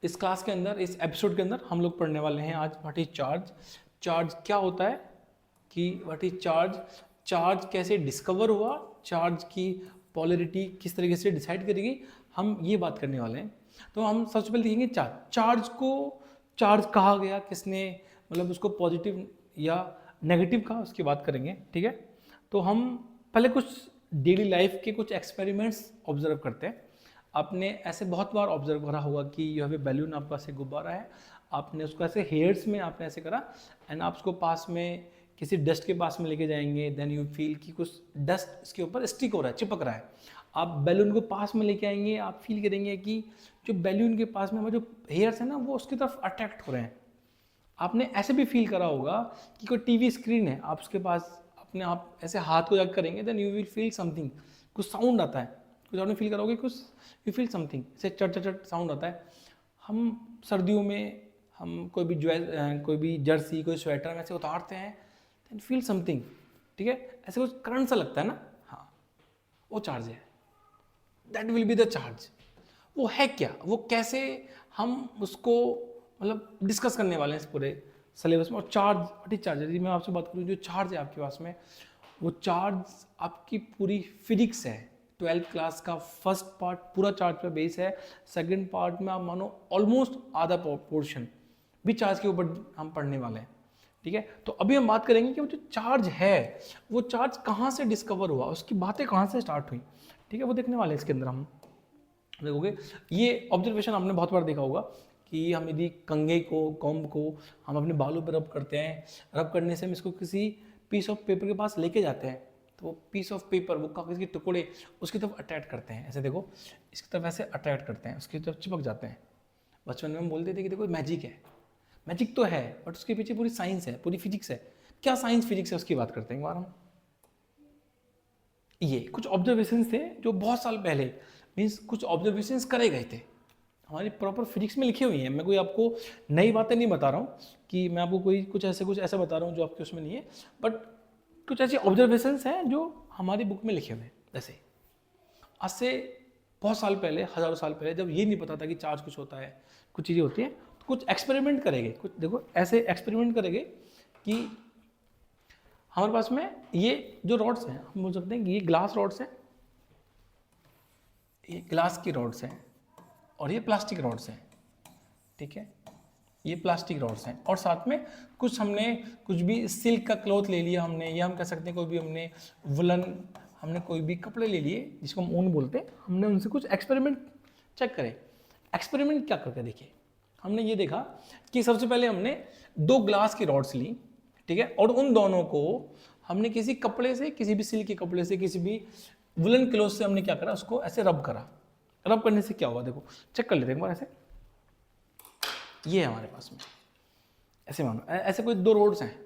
इस क्लास के अंदर, इस एपिसोड के अंदर हम लोग पढ़ने वाले हैं आज व्हाट इज चार्ज। चार्ज क्या होता है कि व्हाट इज चार्ज, चार्ज कैसे डिस्कवर हुआ, चार्ज की पोलैरिटी किस तरीके से डिसाइड करेगी, हम ये बात करने वाले हैं। तो हम सबसे पहले देखेंगे चार्ज। चार्ज को चार्ज कहा गया किसने, मतलब उसको पॉजिटिव या नेगेटिव कहा, उसकी बात करेंगे। ठीक है, तो हम पहले कुछ डेली लाइफ के कुछ एक्सपेरिमेंट्स ऑब्जर्व करते हैं। आपने ऐसे बहुत बार ऑब्जर्व करा होगा कि यह है बैलून, आपका ऐसे गुब्बारा है, आपने उसको ऐसे हेयर्स में आपने ऐसे करा एंड आप उसको पास में किसी डस्ट के पास में लेके जाएंगे, देन यू फील कि कुछ डस्ट इसके ऊपर स्टिक हो रहा है, चिपक रहा है। आप बैलून को पास में लेके आएंगे, आप फील करेंगे कि जो बैलून के पास में हमारे जो हेयर्स है ना, वो उसकी तरफ अट्रैक्ट हो रहे हैं। आपने ऐसे भी फील करा होगा कि कोई टीवी स्क्रीन है, आप उसके पास अपने आप ऐसे हाथ को जाकर करेंगे, then you will feel something, कुछ साउंड आता है, कुछ आपने फील करा होगा, कुछ यू फील समथिंग, ऐसे चट चट चट साउंड आता है। हम सर्दियों में हम कोई भी जर्सी, कोई स्वेटर में ऐसे उतारते हैं, देन फील समथिंग। ठीक है, ऐसे कुछ करंट सा लगता है ना, हाँ, वो चार्ज है, that will be the charge. वो है क्या, वो कैसे, हम उसको मतलब डिस्कस करने वाले हैं इस पूरे सिलेबस में। और चार्ज, व्हाट इज चार्ज, यदि मैं आपसे बात करूँ जो चार्ज है आपके पास में, वो चार्ज आपकी पूरी फिजिक्स है। 12th क्लास का फर्स्ट पार्ट पूरा चार्ज पर बेस है, सेकंड पार्ट में आप मानो ऑलमोस्ट आधा पोर्शन भी चार्ज के ऊपर हम पढ़ने वाले हैं। ठीक है, तो अभी हम बात करेंगे कि वो जो चार्ज है, वो चार्ज कहाँ से डिस्कवर हुआ, उसकी बातें कहाँ से स्टार्ट हुई। ठीक है, वो देखने वाले हैं इसके अंदर हम। देखोगे ये ऑब्जर्वेशन आपने बहुत बार देखा होगा कि हम यदि कंघे को, कॉम्ब को हम अपने बालों पर रब करते हैं, रब करने से हम इसको किसी पीस ऑफ पेपर के पास लेके जाते हैं, तो वो पीस ऑफ पेपर, वो कागज़ के टुकड़े उसकी तरफ अट्रैक्ट करते हैं। ऐसे देखो, इसकी तरफ ऐसे अट्रैक्ट करते हैं, उसकी तरफ चिपक जाते हैं। बचपन में हम बोलते थे कि देखो मैजिक है, मैजिक तो है, बट उसके पीछे पूरी साइंस है, पूरी फिजिक्स है। क्या साइंस फिजिक्स है उसकी बात करते हैं एक बार हम। ये कुछ ऑब्जर्वेशन थे जो बहुत साल पहले, मीन्स कुछ ऑब्जर्वेशंस करे गए थे, हमारी प्रॉपर फिजिक्स में लिखी हुई हैं। मैं कोई आपको नई बातें नहीं बता रहा हूँ कि मैं आपको कुछ ऐसा बता रहा हूँ जो आपके उसमें नहीं है, बट कुछ ऐसी ऑब्जर्वेशंस हैं जो हमारी बुक में लिखे हुए हैं। जैसे आज से बहुत साल पहले, हज़ारों साल पहले, जब ये नहीं पता था कि चार्ज कुछ होता है, कुछ चीज़ें होती हैं, तो कुछ एक्सपेरिमेंट करेंगे, कुछ देखो ऐसे एक्सपेरिमेंट करेंगे कि हमारे पास में ये जो रॉड्स हैं, हम बोल सकते हैं कि ये ग्लास रॉड्स हैं, ये ग्लास की रॉड्स हैं, और ये प्लास्टिक रॉड्स हैं। ठीक है, ये प्लास्टिक रॉड्स हैं, और साथ में कुछ हमने कुछ भी सिल्क का क्लॉथ ले लिया हमने, या हम कह सकते हैं कोई भी हमने वुलन, हमने कोई भी कपड़े ले लिए जिसको हम ऊन बोलते हैं, हमने उनसे कुछ एक्सपेरिमेंट चेक करे। एक्सपेरिमेंट क्या करके देखिए, हमने ये देखा कि सबसे पहले हमने 2 ग्लास की रॉड्स ली, ठीक है, और उन दोनों को हमने किसी कपड़े से, किसी भी सिल्क के कपड़े से, किसी भी वुलन क्लॉथ से हमने क्या करा, उसको ऐसे रब करा। रब करने से क्या हुआ, देखो चेक कर लेते हैं एक बार। ऐसे ये है हमारे पास में, ऐसे मानो ऐसे कोई 2 रोड्स हैं,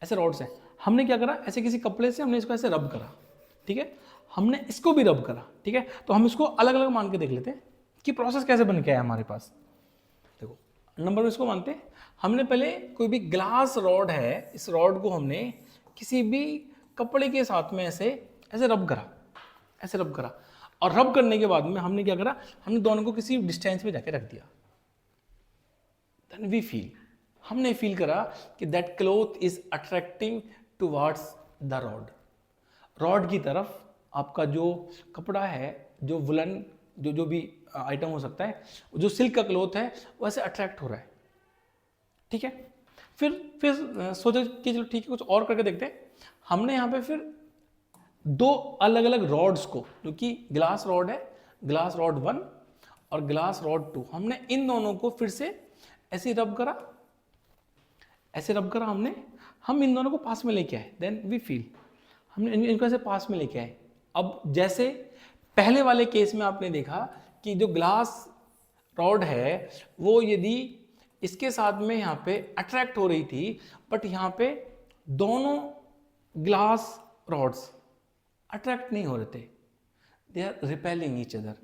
ऐसे रॉड्स हैं, हमने क्या करा, ऐसे किसी कपड़े से हमने इसको ऐसे रब करा। ठीक है, हमने इसको भी रब करा। ठीक है, तो हम इसको अलग अलग मान के देख लेते हैं कि प्रोसेस कैसे बन के आया हमारे पास। देखो नंबर में इसको मानते हैं, हमने पहले कोई भी ग्लास रॉड है, इस रॉड को हमने किसी भी कपड़े के साथ में ऐसे ऐसे रब करा, ऐसे रब करा, और रब करने के बाद में हमने क्या करा, हमने दोनों को किसी डिस्टेंस पे जाके रख दिया। देन वी फील, हमने फील करा कि that cloth is attracting towards the rod, rod की तरफ आपका जो कपड़ा है, जो वुलन, जो भी आइटम हो सकता है, जो सिल्क का क्लॉथ है, वो ऐसे अट्रैक्ट हो रहा है। ठीक है, फिर सोचा कि चलो ठीक है, कुछ और करके देखते हैं। हमने यहाँ पे फिर 2 अलग अलग रॉड्स को, जो कि ग्लास रॉड है, ग्लास रॉड 1 और ग्लास रॉड 2, हमने इन दोनों को फिर से ऐसे रब करा, ऐसे रब करा हमने, हम इन दोनों को पास में लेके आए। देन वी फील, हमने इनको ऐसे पास में लेके आए। अब जैसे पहले वाले केस में आपने देखा कि जो ग्लास रॉड है वो यदि इसके साथ में यहाँ पे अट्रैक्ट हो रही थी, बट यहाँ पे दोनों ग्लास रॉड्स अट्रैक्ट नहीं हो रहे थे, they are repelling each other,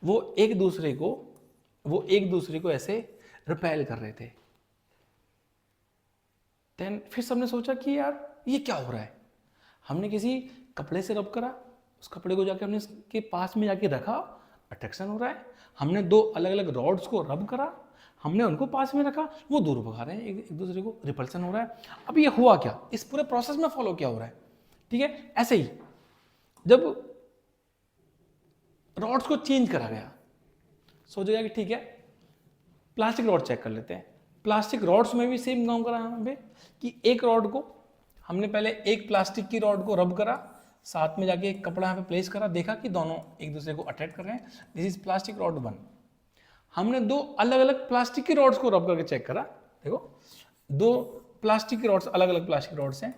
वो एक दूसरे को ऐसे रिपेल कर रहे थे। देन फिर सबने सोचा कि यार ये क्या हो रहा है, हमने किसी कपड़े से रब करा, उस कपड़े को जाके हमने इसके पास में जाके रखा, अट्रैक्शन हो रहा है। हमने 2 अलग अलग रॉड्स को रब करा, हमने उनको पास में रखा, वो दूर भगा रहे हैं, एक दूसरे को रिपल्सन हो रहा है। अब ये हुआ क्या, इस पूरे प्रोसेस में फॉलो क्या हो रहा है, ठीक है। ऐसे ही जब रॉड्स को चेंज करा गया, सोचेगा कि ठीक है प्लास्टिक रॉड चेक कर लेते हैं। प्लास्टिक रॉड्स में भी सेम काम करा हमें कि एक रॉड को हमने पहले एक प्लास्टिक की रॉड को रब करा, साथ में जाके एक कपड़ा यहाँ पे प्लेस करा, देखा कि दोनों एक दूसरे को अट्रैक्ट कर रहे हैं, दिस इज प्लास्टिक रॉड 1। हमने दो अलग अलग प्लास्टिक की रॉड्स को रब करके चेक करा, देखो दो प्लास्टिक की रॉड्स, अलग अलग प्लास्टिक रॉड्स हैं,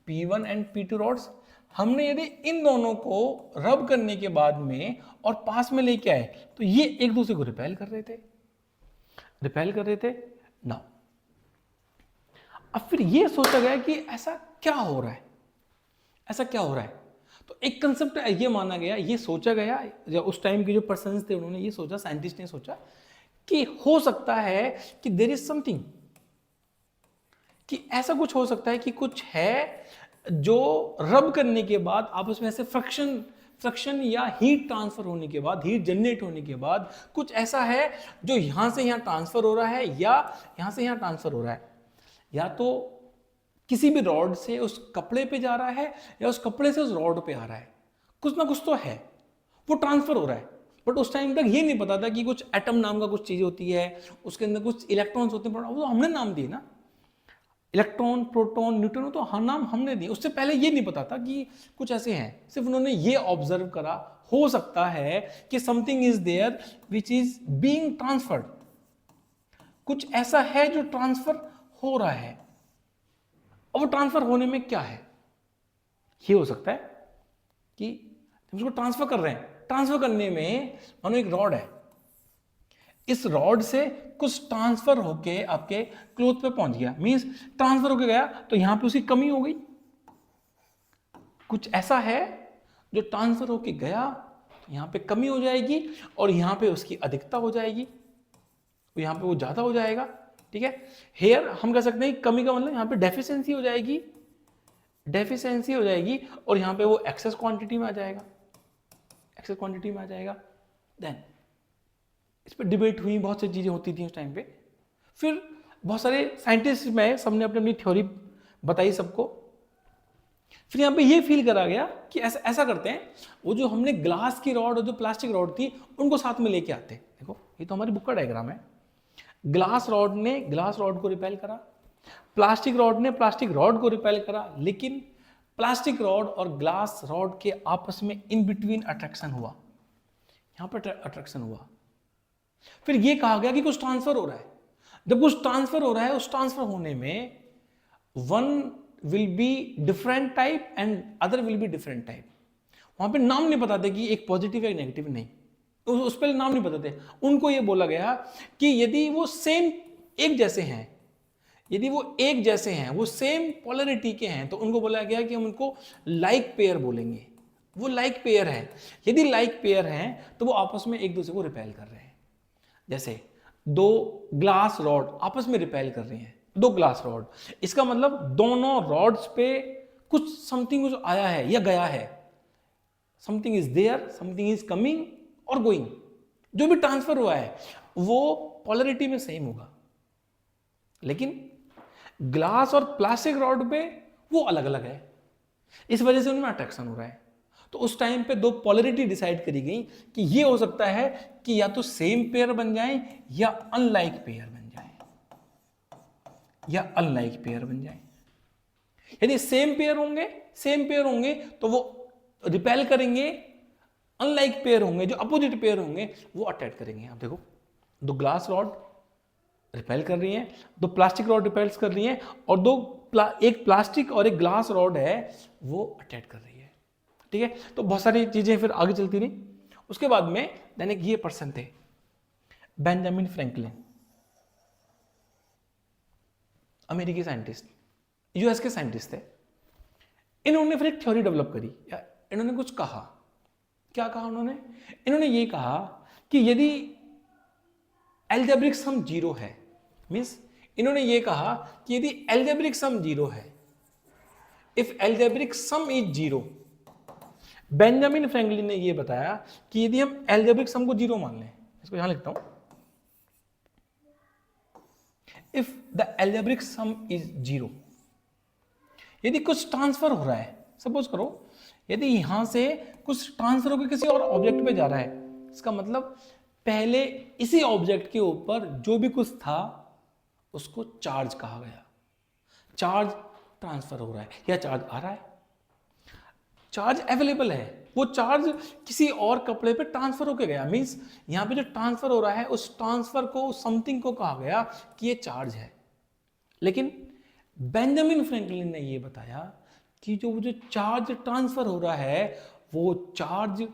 P1 एंड P2 रॉड्स। हमने यदि इन दोनों को रब करने के बाद में और पास में लेके आए तो ये एक दूसरे को रिपेल कर रहे थे ना। अब फिर ये सोचा गया कि ऐसा क्या हो रहा है, तो एक कंसेप्ट ये माना गया, ये सोचा गया, या उस टाइम के जो पर्सन्स थे उन्होंने ये सोचा, साइंटिस्ट ने सोचा कि हो सकता है कि देयर इज समथिंग, कि ऐसा कुछ हो सकता है कि कुछ है जो रब करने के बाद आपस में ऐसे फ्रिक्शन या हीट ट्रांसफर होने के बाद, हीट जनरेट होने के बाद कुछ ऐसा है जो यहां से यहां ट्रांसफर हो रहा है या यहां से यहां ट्रांसफर हो रहा है, या तो किसी भी रॉड से उस कपड़े पे जा रहा है या उस कपड़े से उस रॉड पे आ रहा है, कुछ ना कुछ तो है, वो ट्रांसफर हो रहा है। बट उस टाइम तक ये नहीं पता था कि कुछ एटम नाम का कुछ चीज होती है, उसके अंदर कुछ इलेक्ट्रॉन्स होते हैं, वो हमने नाम दिए ना, इलेक्ट्रॉन, प्रोटॉन, न्यूट्रॉन, तो हाँ नाम हमने दिए। उससे पहले ये नहीं पता था कि कुछ ऐसे हैं, सिर्फ उन्होंने ये ऑब्जर्व करा हो सकता है कि something is there which is being transferred, कुछ ऐसा है जो ट्रांसफर हो रहा है। और वो ट्रांसफर होने में क्या है, ये हो सकता है कि हम उसको ट्रांसफर कर रहे हैं, ट्रांसफर करने में मानो एक रॉड है, इस रॉड से कुछ ट्रांसफर होके आपके क्लोथ पे पहुंच गया, मींस ट्रांसफर होके गया, तो यहां पे उसकी कमी हो गई। कुछ ऐसा है जो ट्रांसफर होके गया, तो यहां पे कमी हो जाएगी और यहां पे उसकी अधिकता हो जाएगी, तो यहां पे वो ज्यादा हो जाएगा, ठीक है। हेयर हम कह सकते हैं कमी का मतलब यहां पे डेफिशिएंसी हो जाएगी और यहां पे वो एक्सेस क्वांटिटी में आ जाएगा, देन इस पर डिबेट हुई, बहुत सी चीजें होती थी उस टाइम पे। फिर बहुत सारे साइंटिस्ट में सबने अपनी अपनी थ्योरी बताई सबको। फिर यहाँ पे ये फील करा गया कि ऐसा करते हैं, वो जो हमने ग्लास की रॉड और जो प्लास्टिक रॉड थी उनको साथ में लेके आते। देखो ये तो हमारी बुक का डायग्राम है, ग्लास रॉड ने ग्लास रॉड को रिपेल करा, प्लास्टिक रॉड ने प्लास्टिक रॉड को रिपेल करा, लेकिन प्लास्टिक रॉड और ग्लास रॉड के आपस में इन बिटवीन अट्रैक्शन हुआ, यहां पर अट्रैक्शन हुआ। फिर ये कहा गया कि कुछ ट्रांसफर हो रहा है। जब कुछ ट्रांसफर हो रहा है, उस ट्रांसफर होने में one will be different type and other will be different type. वहां पे नाम नहीं बताते कि एक पॉजिटिव है नेगेटिव, नहीं, उस पर नाम नहीं बताते। उनको ये बोला गया कि यदि वो सेम एक जैसे हैं, यदि वो एक जैसे हैं, वो सेम पोलरिटी के हैं, तो उनको बोला गया कि हम उनको लाइक पेयर बोलेंगे, वो लाइक पेयर है। यदि लाइक पेयर हैं तो वो आपस में एक दूसरे को रिपेल कर रहे हैं। जैसे दो ग्लास रॉड आपस में रिपेल कर रही हैं, दो ग्लास रॉड, इसका मतलब दोनों रॉड्स पे कुछ समथिंग आया है या गया है, something is there, something is coming और गोइंग। जो भी ट्रांसफर हुआ है वो पोलरिटी में सेम होगा, लेकिन ग्लास और प्लास्टिक रॉड पे वो अलग अलग है, इस वजह से उनमें अट्रैक्शन हो रहा है। तो उस टाइम पे दो पोलरिटी डिसाइड करी गई कि ये हो सकता है कि या तो सेम पेयर बन जाए या अनलाइक पेयर बन जाए, यदि सेम पेयर होंगे तो वो रिपेल करेंगे, अनलाइक पेयर होंगे, जो अपोजिट पेयर होंगे वो अट्रैक्ट करेंगे। आप देखो दो ग्लास रॉड रिपेल कर रही हैं, दो प्लास्टिक रॉड रिपेल्स कर रही हैं, और एक प्लास्टिक और एक ग्लास रॉड है वो अट्रैक्ट कर रही है, ठीक है। तो बहुत सारी चीजें फिर आगे चलती रही। उसके बाद में दैनिक ये पर्सन थे बेंजामिन फ्रैंकलिन, अमेरिकी साइंटिस्ट, यूएस के साइंटिस्ट थे। इन्होंने फिर एक थ्योरी डेवलप करी, या इन्होंने कुछ कहा। क्या कहा इन्होंने ये कहा कि यदि एल्जेब्रिक सम 0 है, मींस इन्होंने ये कहा कि यदि एल्जेब्रिक सम 0 है, if algebraic sum is 0, Benjamin Franklin ने ये बताया कि यदि हम एल्जेब्रिक सम को 0 मान लें, इसको यहां लिखता हूं, if the algebraic sum is 0, यदि कुछ ट्रांसफर हो रहा है, सपोज करो यदि यहां से कुछ ट्रांसफर होकर किसी और ऑब्जेक्ट पे जा रहा है, इसका मतलब पहले इसी ऑब्जेक्ट के ऊपर जो भी कुछ था उसको चार्ज कहा गया। चार्ज ट्रांसफर हो रहा है या चार्ज आ रहा है, चार्ज अवेलेबल है, वो चार्ज किसी और कपड़े पे ट्रांसफर होके गया, मींस यहां पे जो ट्रांसफर हो रहा है उस ट्रांसफर को, समथिंग को कहा गया कि ये चार्ज है। लेकिन बेंजामिन फ्रैंकलिन ने ये बताया कि जो चार्ज ट्रांसफर हो रहा है वो चार्ज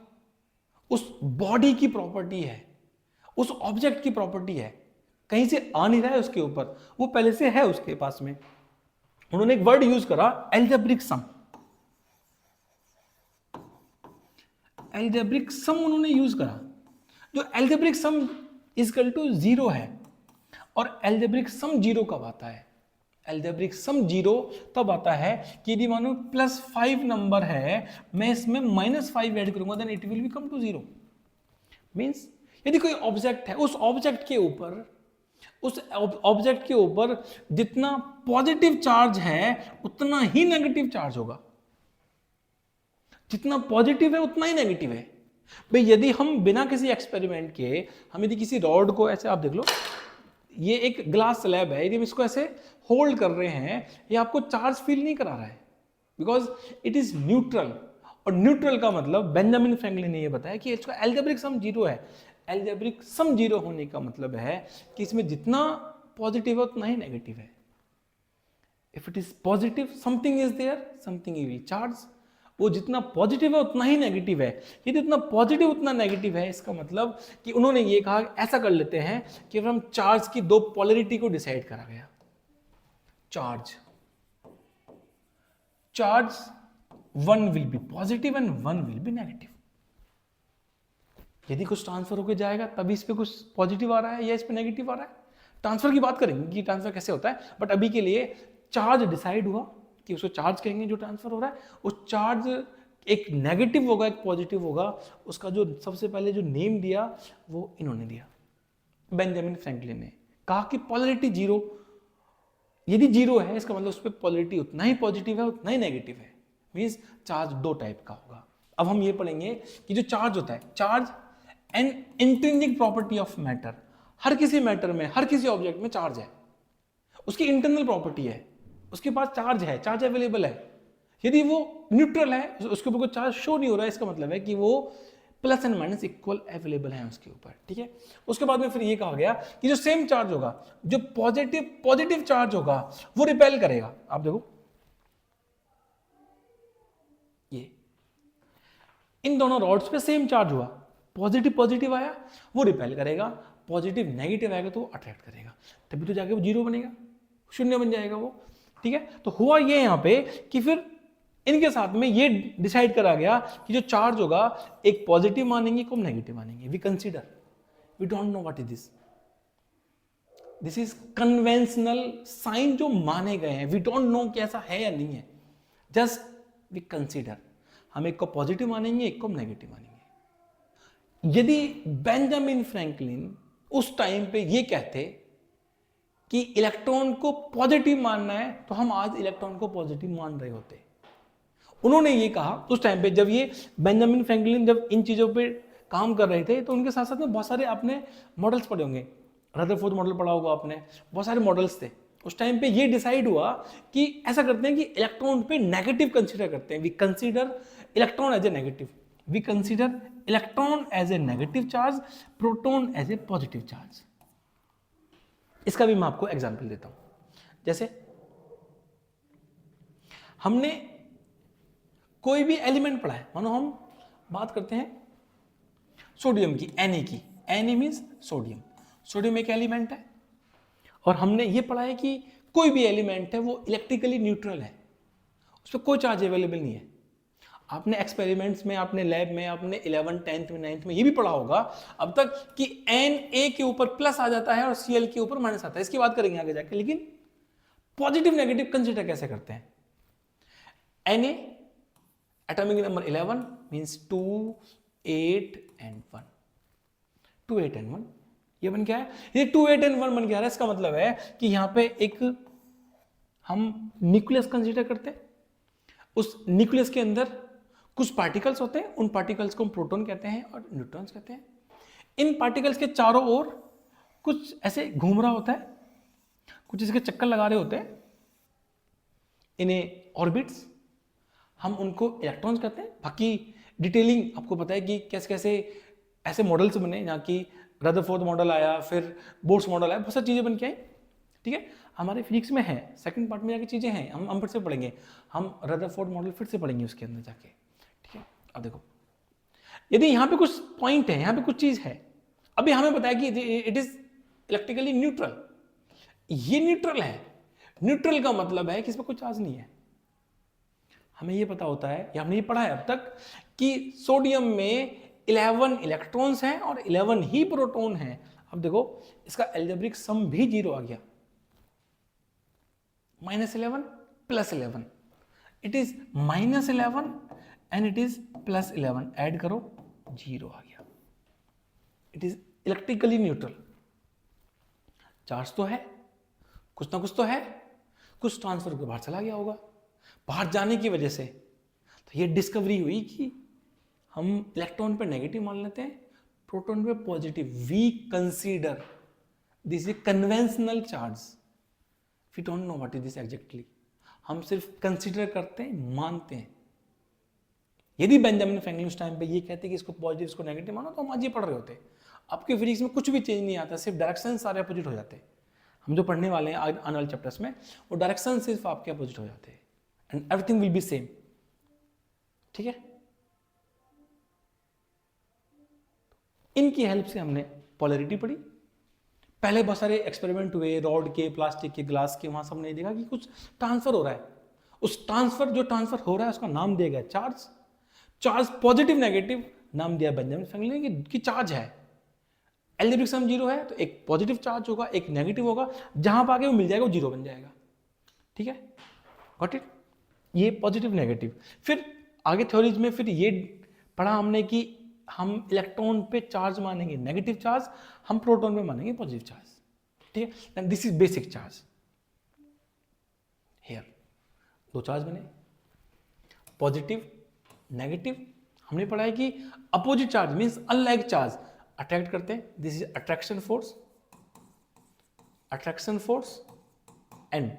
उस बॉडी की प्रॉपर्टी है, उस ऑब्जेक्ट की प्रॉपर्टी है, कहीं से आ नहीं रहा है उसके ऊपर, वो पहले से है उसके पास में। उन्होंने एक वर्ड यूज करा, एल्जेब्रिक सम। एल्जेब्रिक सम उन्होंने यूज करा, जो एल्जेब्रिक सम इक्वल टू 0 है। और एल्जेब्रिक सम 0 कब आता है? एल्जेब्रिक सम 0 तब आता है कि यदि मानो +5 नंबर है, मैं इसमें -5 ऐड करूंगा, then it will become to 0। मींस यदि कोई ऑब्जेक्ट है, उस ऑब्जेक्ट के ऊपर जितना पॉजिटिव चार्ज है उतना ही नेगेटिव चार्ज होगा, जितना पॉजिटिव है उतना ही नेगेटिव है। भाई यदि हम बिना किसी एक्सपेरिमेंट के, हम यदि किसी रॉड को ऐसे, आप देख लो ये एक ग्लास स्लैब है, यदि हम इसको ऐसे होल्ड कर रहे हैं, ये आपको चार्ज फील नहीं करा रहा है, बिकॉज इट इज न्यूट्रल। और न्यूट्रल का मतलब बेंजामिन फ्रैंकलिन ने ये बताया कि इसका एल्जेब्रिक सम 0 है। एल्जेब्रिक सम 0 होने का मतलब है कि इसमें जितना पॉजिटिव है उतना ही नेगेटिव है। If it is positive, something is there, something will charge. वो जितना पॉजिटिव है उतना ही नेगेटिव है। यदि उतना पॉजिटिव उतना नेगेटिव है, इसका मतलब कि उन्होंने ये कहा, ऐसा कर लेते हैं कि हम चार्ज की दो पोलैरिटी को डिसाइड करा गया। Charge 1 will be positive and 1 will be negative. यदि कुछ ट्रांसफर होकर जाएगा तभी इस पे कुछ पॉजिटिव आ रहा है या इस पे नेगेटिव आ रहा है। ट्रांसफर की बात करेंगे कि ट्रांसफर कैसे होता है, बट अभी के लिए चार्ज डिसाइड हुआ कि उसको चार्ज कहेंगे जो ट्रांसफर हो रहा है। वो चार्ज एक नेगेटिव होगा, एक पॉजिटिव होगा। उसका जो सबसे पहले जो नेम दिया वो इन्होंने दिया, बेंजामिन फ्रैंकलिन ने कहा कि पोलैरिटी 0, यदि 0 है इसका मतलब उस पर पोलैरिटी उतना ही पॉजिटिव है उतना ही नेगेटिव है, मींस चार्ज दो टाइप का होगा। अब हम ये पढ़ेंगे कि जो चार्ज होता है, charge an intrinsic property of matter. हर किसी मैटर में, हर किसी ऑब्जेक्ट में चार्ज है, उसकी इंटरनल प्रॉपर्टी है, उसके पास चार्ज है, चार्ज अवेलेबल है। यदि वो न्यूट्रल है, उसके ऊपर कोई चार्ज शो नहीं हो रहा है, इसका मतलब है कि वो plus and minus equal available है उसके ऊपर, ठीक है। उसके बाद में फिर ये कहा गया कि जो सेम चार्ज होगा, जो पॉजिटिव चार्ज होगा वो रिपेल करेगा। आप देखो ये इन दोनों रॉड्स पे सेम चार्ज हुआ, पॉजिटिव आया वो रिपेल करेगा, पॉजिटिव नेगेटिव आएगा तो वो अट्रैक्ट करेगा, तभी तो जाके वो 0 बनेगा, 0 बन जाएगा वो, ठीक है। तो हुआ ये यहां पे कि फिर इनके साथ में ये डिसाइड करा गया कि जो चार्ज होगा एक पॉजिटिव मानेंगे, एक नेगेटिव मानेंगे। We consider, we don't know what is this is conventional sign जो माने गए हैं। वी डोंट नो कि ऐसा है या नहीं है, जस्ट वी कंसीडर। हम एक को पॉजिटिव मानेंगे, एक को नेगेटिव मानेंगे। यदि बेंजामिन फ्रैंकलिन उस टाइम पे ये कहते कि इलेक्ट्रॉन को पॉजिटिव मानना है, तो हम आज इलेक्ट्रॉन को पॉजिटिव मान रहे होते। उन्होंने ये कहा उस टाइम पे, जब ये बेंजामिन फ्रैंकलिन जब इन चीजों पे काम कर रहे थे, तो उनके साथ साथ में बहुत सारे आपने मॉडल्स पढ़े होंगे, रदरफोर्ड मॉडल पढ़ा होगा आपने, बहुत सारे मॉडल्स थे। उस टाइम पे ये डिसाइड हुआ कि ऐसा करते हैं कि इलेक्ट्रॉन पे नेगेटिव कंसीडर करते हैं। We consider electron as a negative, we consider electron as a negative charge, proton as a positive charge. इसका भी मैं आपको एग्जांपल देता हूं। जैसे हमने कोई भी एलिमेंट पढ़ा है, मानो हम बात करते हैं सोडियम की, Na की। Na मीन्स सोडियम, सोडियम एक एलिमेंट है। और हमने ये पढ़ा है कि कोई भी एलिमेंट है वो इलेक्ट्रिकली न्यूट्रल है, उस पर कोई चार्ज अवेलेबल नहीं है। आपने एक्सपेरिमेंट्स में, आपने लैब में, आपने 11th 10th में 9th में ये भी पढ़ा होगा अब तक कि Na के ऊपर प्लस आ जाता है और Cl के ऊपर माइनस आता है। इसकी बात करेंगे आगे जाके, लेकिन पॉजिटिव नेगेटिव कंसीडर कैसे करते हैं। Na atomic number 11 means 2 8 and 1, 2 8 and 1। ये बन गया है, ये 2 8 and 1 बन गया है। इसका मतलब है कि यहाँ पे एक हम न्यूक्लियस कंसीडर करते हैं, उस न्यूक्लियस के अंदर कुछ पार्टिकल्स होते हैं, उन पार्टिकल्स को हम प्रोटॉन कहते हैं और न्यूट्रॉन्स कहते हैं। इन पार्टिकल्स के चारों ओर कुछ ऐसे घूम रहा होता है, कुछ इसके चक्कर लगा रहे होते हैं, इन्हें ऑर्बिट्स, हम उनको इलेक्ट्रॉन्स कहते हैं। बाकी डिटेलिंग आपको पता है कि कैसे कैसे ऐसे मॉडल्स बने, यहाँ की रदरफोर्ड मॉडल आया, फिर बोर्स मॉडल आया, बहुत सारी चीज़ें बन के आई। ठीक है, हमारे फिजिक्स में है, सेकंड पार्ट में जाके चीज़ें हैं, हम फिर से पढ़ेंगे, हम रदरफोर्ड मॉडल फिर से पढ़ेंगे उसके अंदर जाके। ठीक है, अब देखो, यदि यहाँ पे कुछ पॉइंट है, यहाँ पे कुछ चीज़ है, अभी हमें बताया कि इट इज इलेक्ट्रिकली न्यूट्रल, ये न्यूट्रल है। न्यूट्रल का मतलब है कि इसमें कोई चार्ज नहीं है। हमें ये पता होता है, या हमने ये पढ़ा है अब तक, कि सोडियम में 11 इलेक्ट्रॉन्स हैं और 11 ही प्रोटॉन हैं। अब देखो, इसका एल्जेब्रिक सम भी 0 आ गया, -11 +11, it is -11 and it is +11, add करो 0 आ गया। It is electrically neutral. Charge तो है, कुछ ना कुछ तो है, कुछ ट्रांसफर के बाहर चला गया होगा, बाहर जाने की वजह से तो ये डिस्कवरी हुई कि हम इलेक्ट्रॉन पे नेगेटिव मान लेते हैं, प्रोटॉन पे positive. We consider this is conventional charge, we don't know what is this exactly, हम सिर्फ कंसीडर करते हैं, मानते हैं। यदि बेंजामिन फ्रैंकलिन उस टाइम पे ये कहते कि इसको पॉजिटिव इसको नेगेटिव मानो, तो हम आज ये पढ़ रहे होते। आपके फिजिक्स में कुछ भी चेंज नहीं आता, सिर्फ डायरेक्शन सारे अपोजिट हो जाते। हम जो पढ़ने वाले हैं आने वाले चैप्टर्स में, वो डायरेक्शन सिर्फ आपके अपोजिट हो जाते हैं and everything will be same. ठीक है, इनकी हेल्प से हमने पोलैरिटी पढ़ी। पहले बहुत सारे एक्सपेरिमेंट हुए, रॉड के, प्लास्टिक के, ग्लास के, वहां सबने देखा कि कुछ ट्रांसफर हो रहा है। उस ट्रांसफर हो रहा है उसका नाम दिया गया चार्ज। चार्ज पॉजिटिव नेगेटिव नाम दिया बेंजामिन फ्रैंकलिन कि चार्ज है। एल्जेब्रिक सम 0 है तो एक पॉजिटिव चार्ज होगा, एक नेगेटिव होगा, जहां पर आगे वो मिल जाएगा वो 0 बन जाएगा। ठीक है, गॉट इट, ये पॉजिटिव नेगेटिव। फिर आगे थ्योरीज में फिर ये पढ़ा हमने कि हम इलेक्ट्रॉन पे चार्ज मानेंगे नेगेटिव चार्ज, हम प्रोटॉन पे मानेंगे पॉजिटिव चार्ज। ठीक है, this is basic charge. Here 2 charge बने, पॉजिटिव नेगेटिव। हमने पढ़ा है कि opposite charge means unlike charge attract करते हैं, this is attraction force and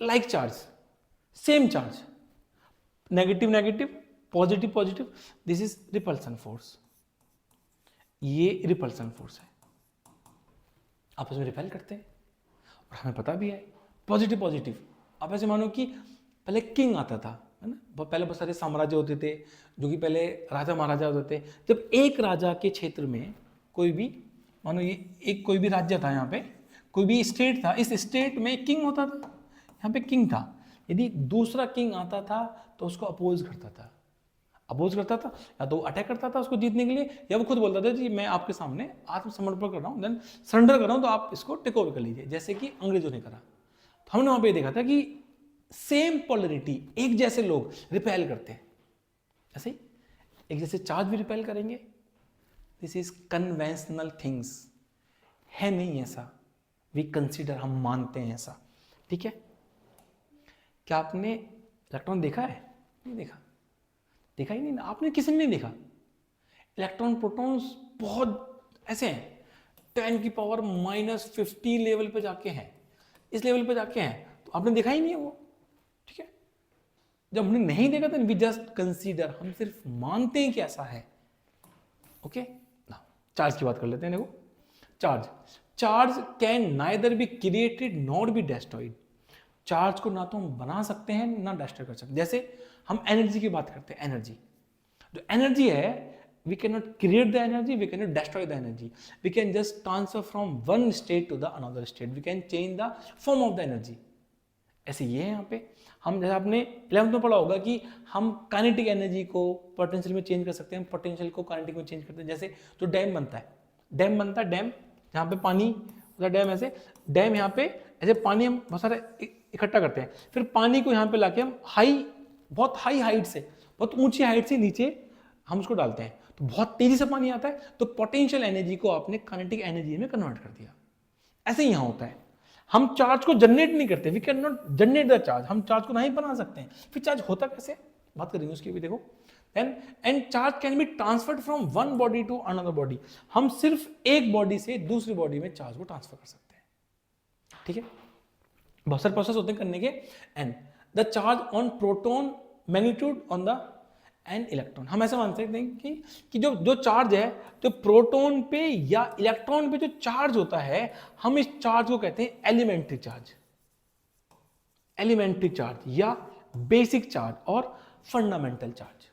like charge same charge, negative negative, positive positive, this is repulsion force. ये repulsion force है, आपस में रिपेल करते हैं और हमें पता भी है पॉजिटिव पॉजिटिव। आप ऐसे मानो कि पहले किंग आता था, है ना, पहले बहुत सारे साम्राज्य होते थे जो कि पहले राजा महाराजा होते थे। जब एक राजा के क्षेत्र में कोई भी, मानो ये एक कोई भी राज्य था, यहाँ पे कोई भी स्टेट था, इस स्टेट में किंग होता था, यहाँ पे किंग था। यदि दूसरा किंग आता था तो उसको अपोज करता था, या तो अटैक करता था उसको जीतने के लिए, या वो खुद बोलता था जी मैं आपके सामने आत्मसमर्पण कर रहा हूँ, देन सरेंडर कर रहा हूँ, तो आप इसको टेक ओवर कर लीजिए, जैसे कि अंग्रेजों ने करा। तो हमने वहां पे देखा था कि सेम पोलैरिटी, एक जैसे लोग रिपेल करते हैं, ऐसे ही एक जैसे चार्ज भी रिपेल करेंगे। दिस इज कन्वेंशनल थिंग्स, है नहीं ऐसा, वी कंसीडर, हम मानते हैं ऐसा। ठीक है, क्या आपने इलेक्ट्रॉन देखा है? नहीं देखा, देखा ही नहीं ना, आपने किसी ने नहीं देखा। इलेक्ट्रॉन प्रोटॉन्स बहुत ऐसे हैं, 10⁻⁻50 लेवल पे जाके हैं, इस लेवल पे जाके हैं, तो आपने देखा ही नहीं है वो। ठीक है, जब हमने नहीं देखा तो वी जस्ट कंसीडर, हम सिर्फ मानते हैं कि ऐसा है। ओके, ना चार्ज की बात कर लेते हैं। देखो, charge can neither be created not be destroyed. Charge को ना तो हम बना सकते हैं ना डिस्ट्रॉय कर सकते हैं। जैसे हम एनर्जी की बात करते हैं, एनर्जी, जो एनर्जी है, we can not create the energy, we can not destroy the energy, we can just transfer from one state to the another state, we can change the form of the energy. ऐसे ये है यहाँ पे, हम जैसे आपने 11th में पढ़ा होगा कि हम काइनेटिक एनर्जी को पोटेंशियल में चेंज कर सकते हैं, पोटेंशियल को काइनेटिक में चेंज करते हैं। जैसे जो डैम बनता है, जहाँ पे पानी, डैम ऐसे, डैम यहाँ पे ऐसे पानी हम बहुत सारे इकट्ठा करते हैं, फिर पानी को यहाँ पे लाके हम बहुत हाई हाइट से, बहुत ऊंची हाइट से नीचे हम उसको डालते हैं, तो बहुत तेजी से पानी आता है, तो पोटेंशियल एनर्जी को आपने काइनेटिक एनर्जी में कन्वर्ट कर दिया। ऐसे ही यहां होता है, हम चार्ज को जनरेट नहीं करते, we can not generate the charge, हम चार्ज को नहीं बना सकते हैं। फिर चार्ज होता कैसे, बात करेंगे उसकी भी। देखो and charge can be transferred from one body to another body, हम सिर्फ एक बॉडी से दूसरी बॉडी में चार्ज को ट्रांसफर कर सकते हैं। ठीक है, बहुत सारे प्रोसेस होते हैं करने के। And the charge on proton magnitude on the end electron, हम ऐसा मान सकते हैं कि जो चार्ज है, जो प्रोटॉन पे या इलेक्ट्रॉन पे जो चार्ज होता है, हम इस चार्ज को कहते हैं एलिमेंट्री चार्ज, एलिमेंट्री चार्ज या बेसिक चार्ज और fundamental charge.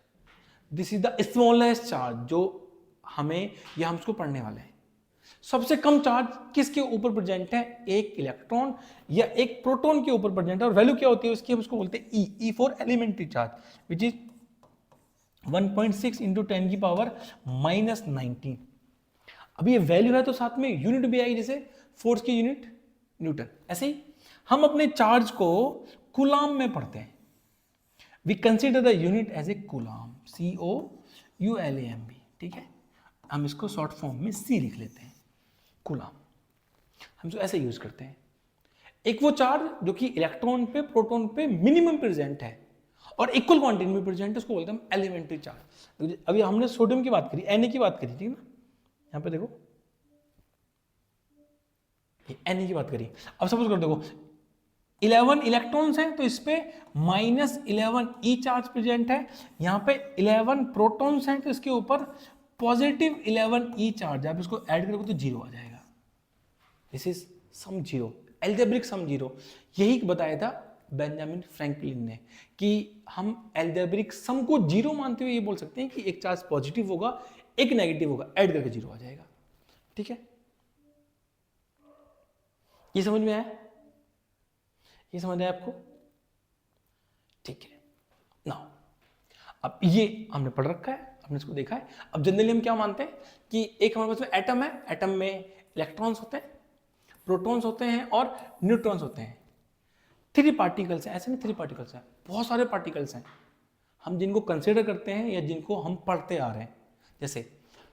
This is the smallest charge जो हमें या हम उसको पढ़ने वाले हैं। सबसे कम चार्ज किसके ऊपर प्रेजेंट है, एक इलेक्ट्रॉन या एक प्रोटॉन के ऊपर प्रेजेंट है, और वैल्यू क्या होती है उसकी, हम उसको बोलते हैं E for elementary charge, which is 1.6 into 10 की पावर -19। अब ये वैल्यू है तो साथ में यूनिट भी आएगी, जैसे फोर्स की यूनिट न्यूटन। ऐसे ही हम अपने चार्ज को कूलाम में पढ़ते हैं, we consider the unit as a coulomb, COULAMB। ठीक है, हम इसको शॉर्ट फॉर्म में C लिख लेते हैं, कूलाम, हम इसको ऐसे यूज करते हैं। एक वो चार्ज जो कि इलेक्ट्रॉन पे प्रोटॉन पे मिनिमम प्रेजेंट है और इक्वल क्वांटिटी में प्रेजेंट है, उसको बोलते हैं एलिमेंट्री चार्ज। अभी हमने सोडियम की बात करी, Na की बात करी, ठीक है ना, यहां पे देखो Na की बात करी। अब सपोज कर देखो 11 इलेक्ट्रॉन्स हैं, तो इस पे -11 ई चार्ज प्रेजेंट है, यहां पे 11 प्रोटॉन्स हैं, तो इसके ऊपर पॉजिटिव 11 ई चार्ज है। आप इसको ऐड करोगे तो 0 आ जाएगा। This is sum 0, algebraic sum 0। यही बताया था बेंजामिन फ्रैंकलिन ने कि हम एल्जेब्रिक सम को 0 मानते हुए ये बोल सकते हैं कि एक चार्ज पॉजिटिव होगा, एक नेगेटिव होगा, ऐड करके 0 आ जाएगा। ठीक है, ये समझ में आया, ये समझ आया आपको? ठीक है, नाउ अब ये हमने पढ़ रखा है, हमने इसको देखा है। अब जनरली हम क्या मानते हैं कि एक हमारे पास में एटम है, एटम में इलेक्ट्रॉन्स होते हैं, प्रोटॉन्स होते हैं और न्यूट्रॉन्स होते हैं। 3 पार्टिकल्स हैं, ऐसे नहीं 3 पार्टिकल्स हैं, बहुत सारे पार्टिकल्स हैं हम जिनको कंसिडर करते हैं या जिनको हम पढ़ते आ रहे हैं। जैसे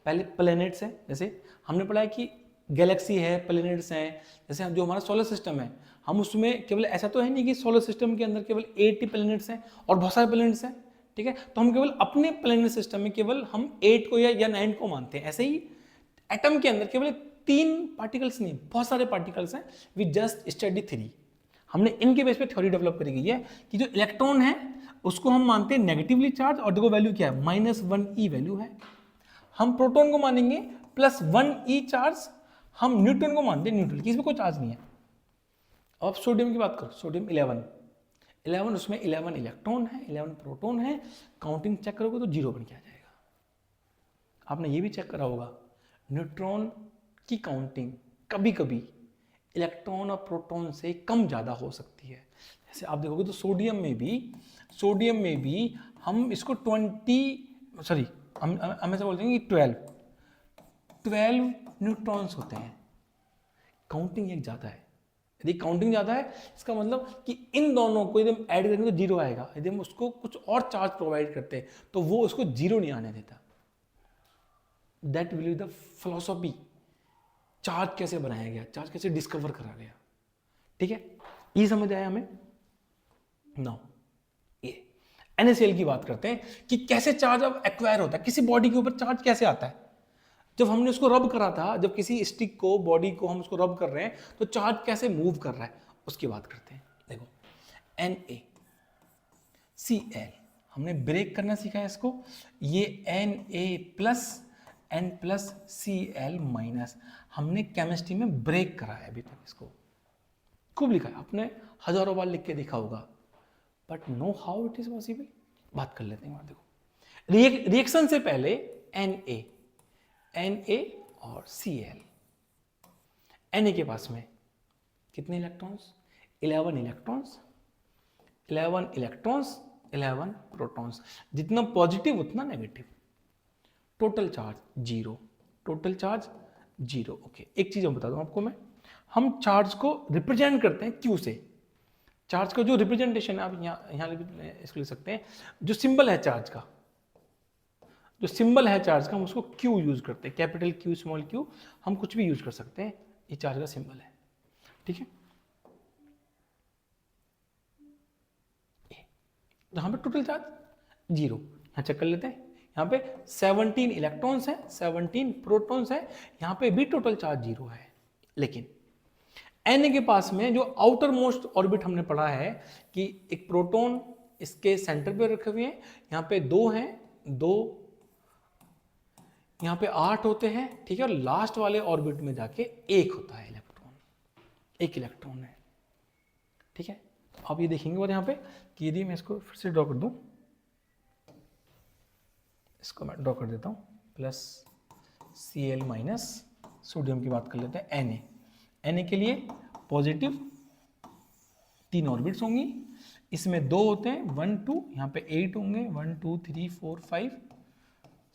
पहले प्लैनेट्स हैं, जैसे हमने पढ़ा है कि गैलेक्सी है, प्लैनेट्स हैं। जैसे जो हमारा सोलर सिस्टम है, हम उसमें केवल ऐसा तो है नहीं कि सोलर सिस्टम के अंदर केवल 8 प्लैनेट्स हैं और बहुत सारे प्लैनेट्स हैं। ठीक है, तो हम केवल अपने प्लैनेट सिस्टम में केवल हम 8 को या 9 को मानते हैं। ऐसे ही एटम के अंदर केवल 3 पार्टिकल्स नहीं, बहुत सारे पार्टिकल्स हैं। We just study 3। हमने इनके बेस पे थ्योरी डेवलप करी गई है कि जो इलेक्ट्रॉन है उसको हम मानते हैं नेगेटिवली चार्ज, और देखो वैल्यू क्या है, -1 ई वैल्यू है। हम प्रोटॉन को मानेंगे +1 ई चार्ज, हम न्यूट्रॉन को मानते हैं न्यूट्रल, इसमें कोई चार्ज नहीं है। अब सोडियम की बात करो, सोडियम 11, उसमें 11 इलेक्ट्रॉन है, 11 प्रोटॉन है। काउंटिंग चेक करोगे तो 0 बन के आ जाएगा। आपने ये भी चेक करा होगा, न्यूट्रॉन की काउंटिंग कभी कभी इलेक्ट्रॉन और प्रोटॉन से कम ज़्यादा हो सकती है। जैसे आप देखोगे तो सोडियम में भी हम इसको 20 सॉरी हम ऐसे बोलते हैं कि 12 न्यूट्रॉन्स होते हैं। काउंटिंग एक ज़्यादा है। यदि काउंटिंग ज़्यादा है इसका मतलब कि इन दोनों को यदि हम ऐड करेंगे तो 0 आएगा। यदि हम उसको कुछ और चार्ज प्रोवाइड करते हैं तो वो उसको 0 नहीं आने देता। That will be the philosophy. Charge कैसे बनाया गया, चार्ज कैसे डिस्कवर करा गया। ठीक है, ये समझ आया हमें। नाउ ये NaCl की बात करते हैं कि कैसे चार्ज अब एक्वायर होता है, किसी बॉडी के ऊपर चार्ज कैसे आता है। जब हमने उसको रब करा था, जब किसी स्टिक को, बॉडी को हम उसको रब कर रहे हैं तो चार्ज कैसे मूव कर रहा है उसकी बात करते हैं। देखो NaCl हमने ब्रेक करना सीखा है इसको। ये Na+ N+Cl- हमने केमिस्ट्री में ब्रेक करा है अभी तक, इसको खूब लिखा है, आपने हजारों बार लिख के देखा होगा, but know how it is possible. बात कर लेते हैं। देखो रिएक्शन से पहले Na और Cl। Na के पास में कितने इलेक्ट्रॉन्स, 11 इलेक्ट्रॉन्स, 11 प्रोटॉन्स। जितना पॉजिटिव उतना नेगेटिव। Total charge 0। ओके, एक चीज मैं बता दूं आपको मैं, हम चार्ज को रिप्रेजेंट करते हैं Q से। चार्ज का जो रिप्रेजेंटेशन है, आप यहाँ इसको लिख सकते हैं, जो सिंबल है चार्ज का, जो सिंबल है चार्ज का हम उसको क्यू यूज करते हैं, कैपिटल क्यू स्मॉल क्यू, हम कुछ भी यूज कर सकते हैं, ये चार्ज का सिंबल है। ठीक है, यहाँ पे टोटल चार्ज 0, यहाँ चेक कर लेते हैं। यहाँ पे 17 इलेक्ट्रॉन्स हैं, 17 प्रोटॉन्स हैं, यहाँ पे भी टोटल चार्ज 0 है। लेकिन Na के पास में जो आउटर मोस्ट ऑर्बिट हमने पढ़ा है कि एक प्रोटॉन इसके सेंटर पे रखे हुए हैं, यहाँ पे 2 हैं, 2 यहाँ पे 8 होते हैं, ठीक है, और लास्ट वाले ऑर्बिट में जाके 1 होता है इलेक्ट्रॉन, 1 इलेक्ट्रॉन है। ठीक है, तो आप ये देखेंगे और यहाँ पे कि यदि मैं इसको फिर से ड्रॉ कर दूं, इसको मैं ड्रॉ कर देता हूँ, प्लस Cl माइनस सोडियम की बात कर लेते हैं Na के लिए पॉजिटिव 3 ऑर्बिट्स होंगी, इसमें 2 होते हैं 1 2, यहाँ पे 8 होंगे 1 2 3 4 5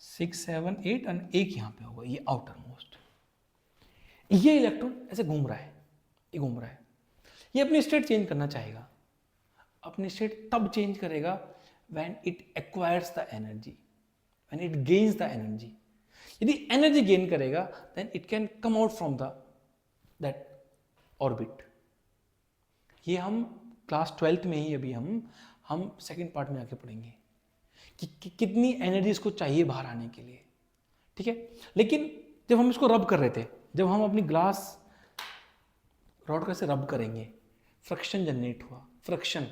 6 7 8 और 1 यहाँ पे होगा, ये आउटर मोस्ट। ये इलेक्ट्रॉन ऐसे घूम रहा है, ये घूम रहा है, ये अपनी स्टेट चेंज करना चाहेगा। अपनी स्टेट तब चेंज करेगा when it acquires the energy, when it gains the energy। यदि एनर्जी गेन करेगा then it can come out from the that orbit। ये हम क्लास 12th में ही अभी हम सेकेंड पार्ट में आके पढ़ेंगे कि कितनी एनर्जी इसको चाहिए बाहर आने के लिए। ठीक है, लेकिन जब हम इसको रब कर रहे थे, जब हम अपनी ग्लास रॉड का से रब करेंगे, फ्रिक्शन जनरेट हुआ, फ्रिक्शन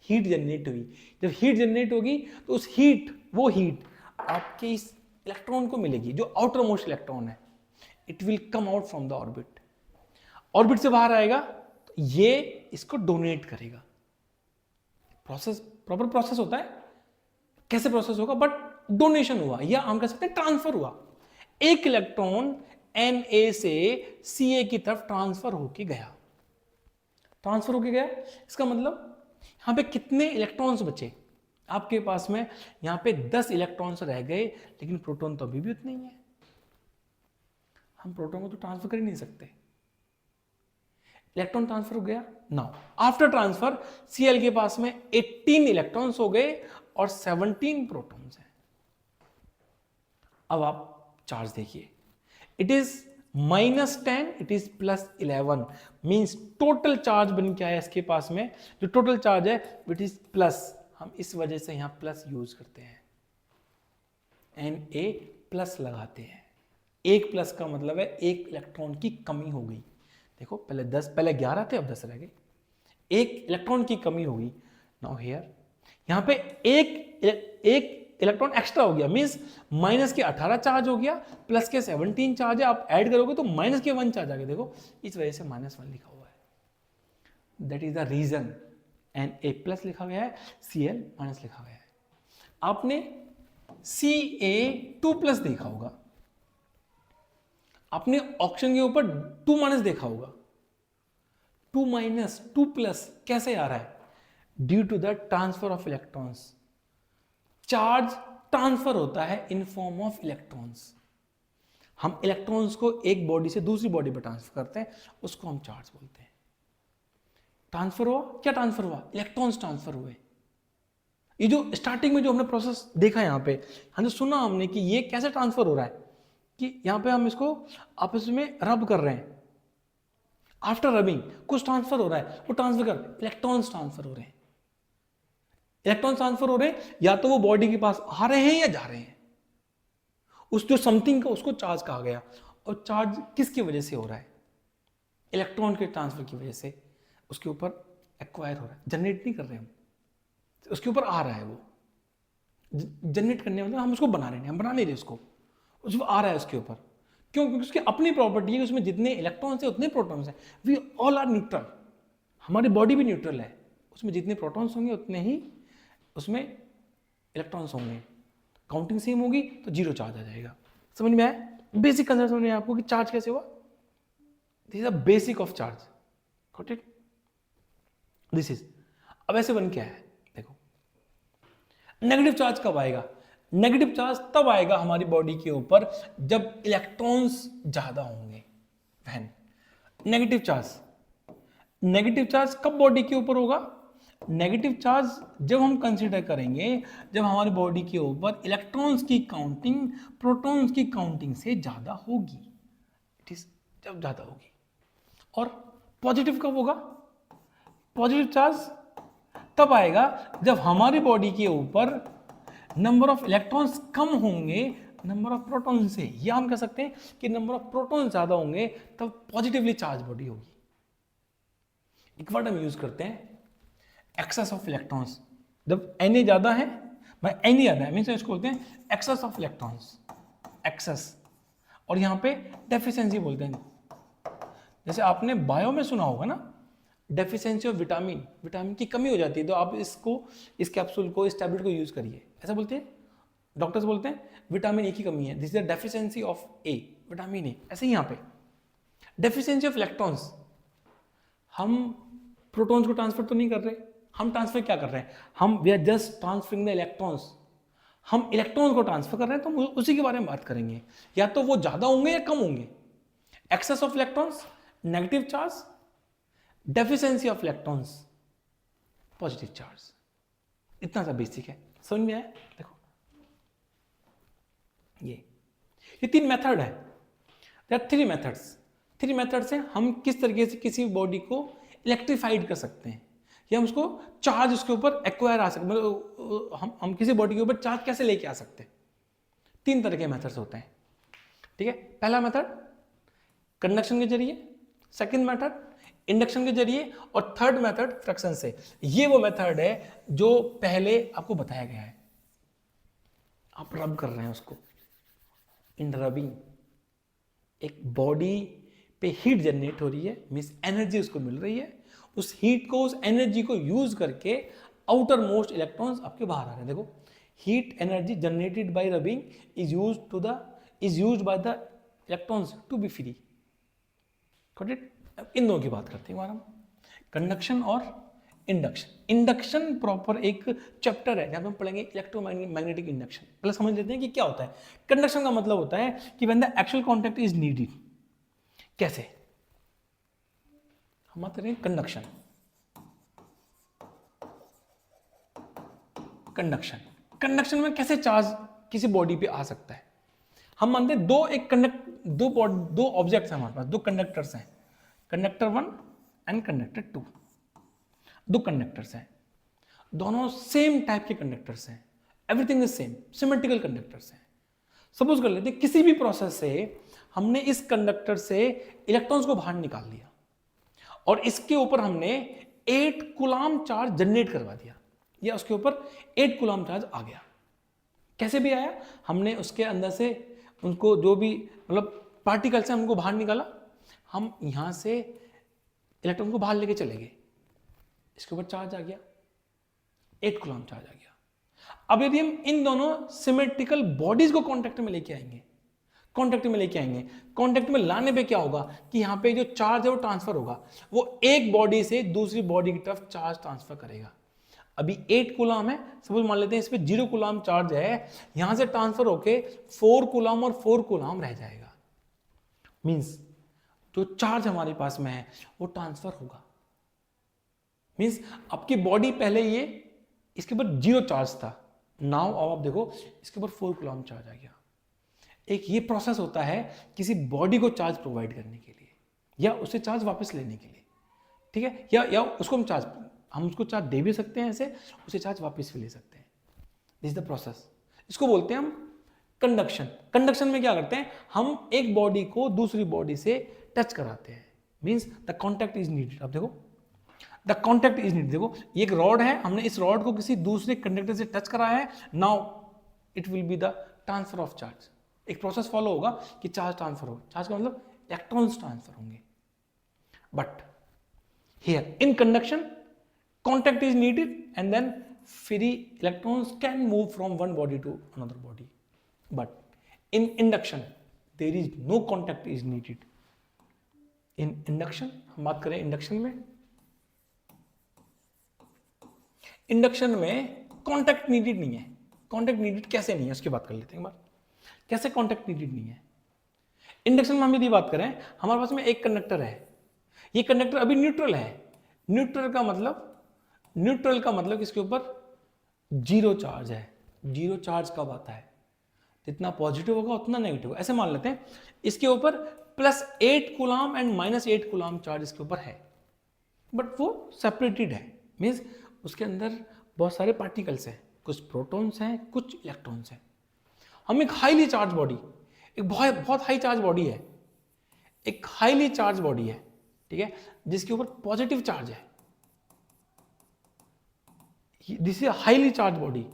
हीट जनरेट हुई। जब हीट जनरेट होगी तो उस हीट, वो हीट आपके इस इलेक्ट्रॉन को मिलेगी जो आउटर मोस्ट इलेक्ट्रॉन है। It will come out from the orbit, orbit से बाहर आएगा तो ये इसको डोनेट करेगा। प्रोसेस, प्रॉपर प्रोसेस होता है, कैसे प्रोसेस होगा, बट डोनेशन हुआ या हम कह सकते हैं ट्रांसफर हुआ। एक इलेक्ट्रॉन Na से Ca की तरफ ट्रांसफर होके गया, ट्रांसफर होके गया, इसका मतलब यहाँ पे कितने इलेक्ट्रॉन्स बचे आपके पास में, यहाँ पे 10 इलेक्ट्रॉन्स रह गए, लेकिन प्रोटॉन तो अभी भी उतने ही है। हम प्रोटॉन को तो ट्रांसफर कर ही नहीं सकते। इलेक्ट्रॉन ट्रांसफर हो गया। नाउ आफ्टर ट्रांसफर Cl के पास में 18 इलेक्ट्रॉन्स हो गए और 17 प्रोटॉन्स हैं। अब आप चार्ज देखिए, it is -10, it is +11, means total charge बन के आया इसके पास में। जो टोटल चार्ज है इट इज प्लस, हम इस वजह से यहां प्लस यूज करते हैं, Na प्लस लगाते हैं। एक प्लस का मतलब है एक इलेक्ट्रॉन की कमी हो गई। देखो पहले 10, पहले 11 थे, अब 10 रह गए, एक इलेक्ट्रॉन की कमी होगी। नाउ हियर यहां पे एक इलेक्ट्रॉन एक्स्ट्रा हो गया, मींस माइनस के 18 चार्ज हो गया, प्लस के 17 चार्ज है। आप ऐड करोगे तो माइनस के 1 चार्ज आ गया। देखो इस वजह से -1 लिखा हुआ है। That is the reason Na plus लिखा गया है, Cl माइनस लिखा गया है। आपने Ca2 प्लस देखा होगा, आपने ऑप्शन के ऊपर 2- देखा होगा। 2- 2+ कैसे आ रहा है? Due to the transfer of electrons. Charge transfer होता है इन फॉर्म ऑफ इलेक्ट्रॉन्स। हम इलेक्ट्रॉन्स को एक बॉडी से दूसरी बॉडी पर ट्रांसफर करते हैं, उसको हम चार्ज बोलते हैं। ट्रांसफर हुआ, क्या ट्रांसफर हुआ? इलेक्ट्रॉन्स ट्रांसफर हुए। ये जो स्टार्टिंग में जो हमने प्रोसेस देखा यहां पे, हमने सुना हमने कि ये कैसे ट्रांसफर हो रहा है, कि यहां पे हम इसको आपस में रब कर रहे हैं। आफ्टर रबिंग कुछ ट्रांसफर हो रहा है, वो ट्रांसफर कर इलेक्ट्रॉन्स ट्रांसफर हो रहे हैं। इलेक्ट्रॉन ट्रांसफर हो रहे हैं, या तो वो बॉडी के पास आ रहे हैं या जा रहे हैं। उस जो समथिंग का उसको चार्ज कहा गया। और चार्ज किसकी वजह से हो रहा है? इलेक्ट्रॉन के ट्रांसफर की वजह से उसके ऊपर एक्वायर हो रहा है। जनरेट नहीं कर रहे हम, उसके ऊपर आ रहा है। वो जनरेट करने मतलब हम उसको बना रहे हैं, हम बना नहीं रहे उसको आ रहा है उसके ऊपर। क्यों? क्योंकि उसकी अपनी प्रॉपर्टी है कि उसमें जितने इलेक्ट्रॉन्स है उतने प्रोटॉन्स हैं। वी ऑल आर न्यूट्रल, हमारी बॉडी भी न्यूट्रल है। उसमें जितने प्रोटॉन्स होंगे उतने ही उसमें इलेक्ट्रॉन्स होंगे। काउंटिंग सेम होगी तो 0 चार्ज आ जाएगा। समझ में आया? बेसिक कंसेप्ट समझ में आया आपको कि चार्ज कैसे हुआ? This is the basic of charge. Got it? This is. अब ऐसे बन क्या है? देखो, नेगेटिव चार्ज कब आएगा? नेगेटिव चार्ज तब आएगा हमारी बॉडी के ऊपर जब इलेक्ट्रॉन्स ज्यादा होंगे। वैन नेगेटिव चार्ज कब बॉडी के ऊपर होगा? नेगेटिव चार्ज जब हम कंसीडर करेंगे जब हमारी बॉडी के ऊपर इलेक्ट्रॉन्स की काउंटिंग प्रोटॉन्स की काउंटिंग से ज़्यादा होगी, इट इज जब ज़्यादा होगी। और पॉजिटिव कब होगा? पॉजिटिव चार्ज तब आएगा जब हमारी बॉडी के ऊपर नंबर ऑफ इलेक्ट्रॉन्स कम होंगे नंबर ऑफ प्रोटॉन से, या हम कह सकते हैं कि नंबर ऑफ प्रोटॉन ज्यादा होंगे तब पॉजिटिवली चार्ज बॉडी होगी। एक वर्ड हम यूज करते हैं एक्सेस ऑफ इलेक्ट्रॉन्स। जब Na ज्यादा है, Na ज्यादा है मीन्स इसको बोलते हैं एक्सेस ऑफ इलेक्ट्रॉन्स, एक्सेस। और यहां पे डेफिशिएंसी बोलते हैं। जैसे आपने बायो में सुना होगा ना, डेफिशिएंसी ऑफ विटामिन, विटामिन की कमी हो जाती है तो आप इसको, इस कैप्सूल को, इस टैबलेट को यूज करिए, ऐसा बोलते हैं डॉक्टर्स, बोलते हैं विटामिन ए की कमी है, this is the deficiency of A, vitamin A. ऐसे ही यहाँ पे डेफिशिएंसी ऑफ इलेक्ट्रॉन्स, हम प्रोटॉन्स को ट्रांसफर तो नहीं कर रहे, हम ट्रांसफर क्या कर रहे हैं, हम we are just transferring the electrons, हम इलेक्ट्रॉन्स को ट्रांसफर कर रहे हैं, तो हम उसी के बारे में बात करेंगे। या तो वो ज्यादा होंगे या कम होंगे, excess of electrons, negative charge, deficiency of electrons, positive charge. इतना सा बेसिक है, समझ में आया? देखो ये तीन मेथड है, देयर आर थ्री मेथड्स हैं हम किस तरीके से किसी बॉडी को इलेक्ट्रीफाइड कर सकते हैं, या हम उसको चार्ज उसके ऊपर एक्वायर आ सकते, मतलब हम किसी बॉडी के ऊपर चार्ज कैसे लेके आ सकते हैं। तीन तरह के मेथड्स होते हैं, ठीक है। पहला मेथड कंडक्शन के जरिए, सेकंड मेथड इंडक्शन के जरिए, और थर्ड मेथड फ्रिक्शन से। ये वो मेथड है जो पहले आपको बताया गया है, आप रब कर रहे हैं उसको, इन रबिंग एक बॉडी पे हीट जनरेट हो रही है, मीन्स एनर्जी उसको मिल रही है, उस हीट को, उस एनर्जी को यूज करके आउटर मोस्ट इलेक्ट्रॉन्स आपके बाहर आ रहे हैं। देखो, heat energy generated by rubbing is used by the electrons to be free. Got it? इन दोनों की बात करते हैं हम, कंडक्शन और इंडक्शन। इंडक्शन प्रॉपर एक चैप्टर है जहां पे हम पढ़ेंगे इलेक्ट्रोमैग्नेटिक इंडक्शन। पहले समझ लेते हैं कि क्या होता है। कंडक्शन का मतलब होता है कि when the actual contact is needed. कैसे? हम बात करें कंडक्शन। कंडक्शन में कैसे चार्ज किसी बॉडी पे आ सकता है। हम मानते हैं दो ऑब्जेक्ट्स हैं हमारे पास, दो कंडक्टर्स हैं, कंडक्टर 1 एंड कंडक्टर 2। दो कंडक्टर्स हैं, दोनों सेम टाइप के कंडक्टर्स हैं, everything is same, symmetrical conductors हैं। सपोज कर लेते हैं किसी भी प्रोसेस से हमने इस कंडक्टर से इलेक्ट्रॉन्स को बाहर निकाल लिया और इसके ऊपर हमने 8 कूलाम चार्ज जनरेट करवा दिया, या उसके ऊपर 8 कूलाम चार्ज आ गया। कैसे भी आया, हमने उसके अंदर से उनको जो भी मतलब पार्टिकल्स हैं हमको बाहर निकाला, हम यहां से इलेक्ट्रॉन को बाहर लेके चले गए, इसके ऊपर चार्ज आ गया, 8 कूलम चार्ज आ गया। अब यदि हम इन दोनों सिमेट्रिकल बॉडीज को कांटेक्ट में लेके आएंगे, कांटेक्ट में लाने पे क्या होगा कि यहां पे जो चार्ज है वो ट्रांसफर होगा, वो एक बॉडी से दूसरी बॉडी की तरफ चार्ज ट्रांसफर करेगा। अभी 8 कूलम है, सपोज मान लेते हैं इस पे 0 कूलम चार्ज है, यहां से ट्रांसफर होके 4 कूलम और 4 कूलम रह जाएगा। मींस जो चार्ज हमारे पास में है वो ट्रांसफर होगा। मींस आपकी बॉडी पहले ये इसके ऊपर 0 चार्ज था, नाउ अब आप देखो इसके ऊपर 4 कूलम चार्ज आ गया। एक ये प्रोसेस होता है किसी बॉडी को चार्ज प्रोवाइड करने के लिए या उसे चार्ज वापस लेने के लिए, ठीक है। या उसको हम उसको चार्ज दे भी सकते हैं, ऐसे उसे चार्ज वापस भी ले सकते हैं। दिस इज द प्रोसेस, इसको बोलते हैं हम कंडक्शन। कंडक्शन में क्या करते हैं, हम एक बॉडी को दूसरी बॉडी से टच कराते हैं, means the contact is needed. अब देखो द कॉन्टैक्ट इज नीडेड, देखो ये एक रॉड है, हमने इस रॉड को किसी दूसरे कंडक्टर से टच कराया है, now it will be the transfer of charge. एक प्रोसेस फॉलो होगा कि चार्ज ट्रांसफर हो, चार्ज का मतलब इलेक्ट्रॉन्स ट्रांसफर होंगे। But here in conduction contact is needed and then free electrons can move from one body to another body, but in induction there is no contact is needed. in induction हम बात करें induction में contact needed नहीं है। Contact needed कैसे नहीं है उसकी बात कर लेते हैं एक बार, कैसे कॉन्टैक्ट नीडेड नहीं है। इंडक्शन में हम यदि बात करें, हमारे पास में एक कंडक्टर है, ये कंडक्टर अभी न्यूट्रल है। न्यूट्रल का मतलब न्यूट्रल का मतलब इसके ऊपर जीरो चार्ज है। जीरो चार्ज कब आता है? जितना पॉजिटिव होगा उतना नेगेटिव। ऐसे मान लेते हैं इसके ऊपर +8 कूलाम एंड -8 कूलाम चार्ज इसके ऊपर है, बट वो सेपरेटेड है, मीन्स उसके अंदर बहुत सारे पार्टिकल्स हैं, कुछ प्रोटॉन्स हैं, कुछ इलेक्ट्रॉन्स हैं। हम एक हाईली चार्ज बॉडी, एक बहुत बहुत हाई चार्ज बॉडी है, एक हाईली चार्ज बॉडी है, ठीक है, जिसके ऊपर पॉजिटिव चार्ज है, this is highly charge body,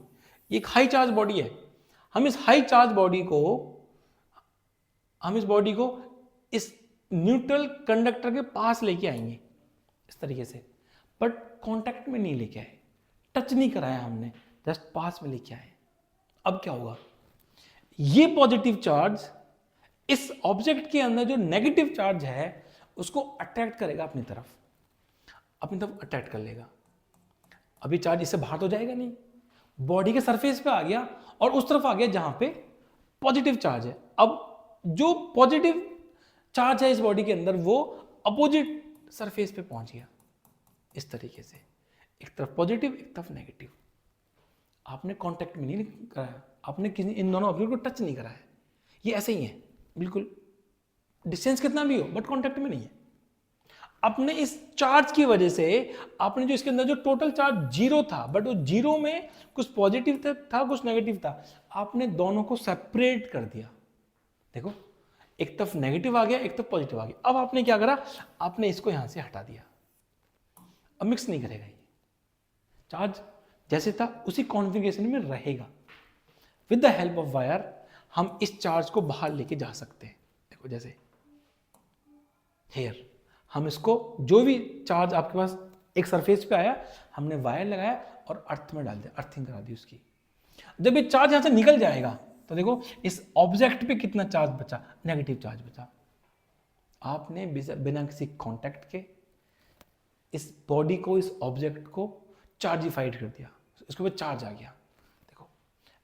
एक हाई चार्ज बॉडी है। हम इस हाई चार्ज बॉडी को, हम इस बॉडी को इस न्यूट्रल कंडक्टर के पास लेके आएंगे इस तरीके से, बट कांटेक्ट में नहीं लेके आए, टच नहीं कराया हमने, जस्ट पास में लेके आए। अब क्या होगा? ये पॉजिटिव चार्ज इस ऑब्जेक्ट के अंदर जो नेगेटिव चार्ज है उसको अट्रैक्ट करेगा अपनी तरफ अट्रैक्ट कर लेगा। अभी चार्ज इससे बाहर तो जाएगा नहीं, बॉडी के सरफेस पे आ गया और उस तरफ आ गया जहां पे पॉजिटिव चार्ज है। अब जो पॉजिटिव चार्ज है इस बॉडी के अंदर वो अपोजिट सरफेस पे पहुंच गया इस तरीके से, एक तरफ पॉजिटिव एक तरफ नेगेटिव। आपने कांटेक्ट में नहीं कराया, आपने किसी इन दोनों ऑब्जेक्ट को टच नहीं कराया, ये ऐसे ही है बिल्कुल, डिस्टेंस कितना भी हो बट कांटेक्ट में नहीं है। अपने इस चार्ज की वजह से आपने जो इसके अंदर जो टोटल चार्ज जीरो था, बट वो जीरो में कुछ पॉजिटिव था कुछ नेगेटिव था, आपने दोनों को सेपरेट कर दिया। देखो एक तरफ नेगेटिव आ गया एक तरफ पॉजिटिव आ गया। अब आपने क्या करा? आपने इसको यहां से हटा दिया। अब मिक्स नहीं करेगा, ये चार्ज जैसे था उसी कॉन्फ़िगरेशन में रहेगा। With the help of wire हम इस चार्ज को बाहर लेके जा सकते हैं। देखो जैसे हेयर, हम इसको जो भी चार्ज आपके पास एक सरफेस पे आया, हमने वायर लगाया और अर्थ में डाल दिया, अर्थिंग करा दी उसकी। जब ये चार्ज यहां से निकल जाएगा तो देखो इस ऑब्जेक्ट पे कितना चार्ज बचा, नेगेटिव चार्ज बचा। आपने बिना किसी कांटेक्ट के इस बॉडी को, इस ऑब्जेक्ट को चार्जिफाइड कर दिया, इसके ऊपर चार्ज आ गया। देखो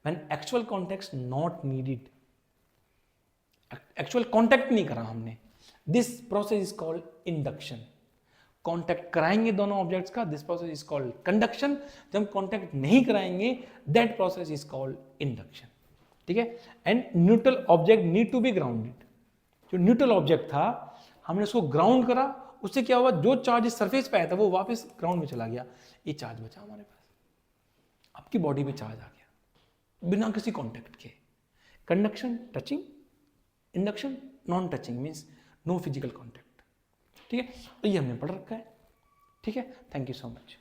when actual contact not needed, actual contact नहीं करा हमने, this process is called induction. Contact कराएंगे दोनों ऑब्जेक्ट्स का, this process is called conduction. जब कांटेक्ट नहीं कराएंगे, that process is called induction, ठीक है। And neutral object need to be grounded. जो न्यूट्रल ऑब्जेक्ट था हमने उसको ग्राउंड करा, उससे क्या हुआ? जो चार्ज इस सरफेस पे आया था वो वापस ग्राउंड में चला गया, ये चार्ज बचा हमारे पास। आपकी बॉडी पे चार्ज आ गया बिना किसी कांटेक्ट के। Conduction touching, induction non touching, means no physical contact, ठीक है। तो ये हमने पढ़ रखा है, ठीक है। Thank you so much.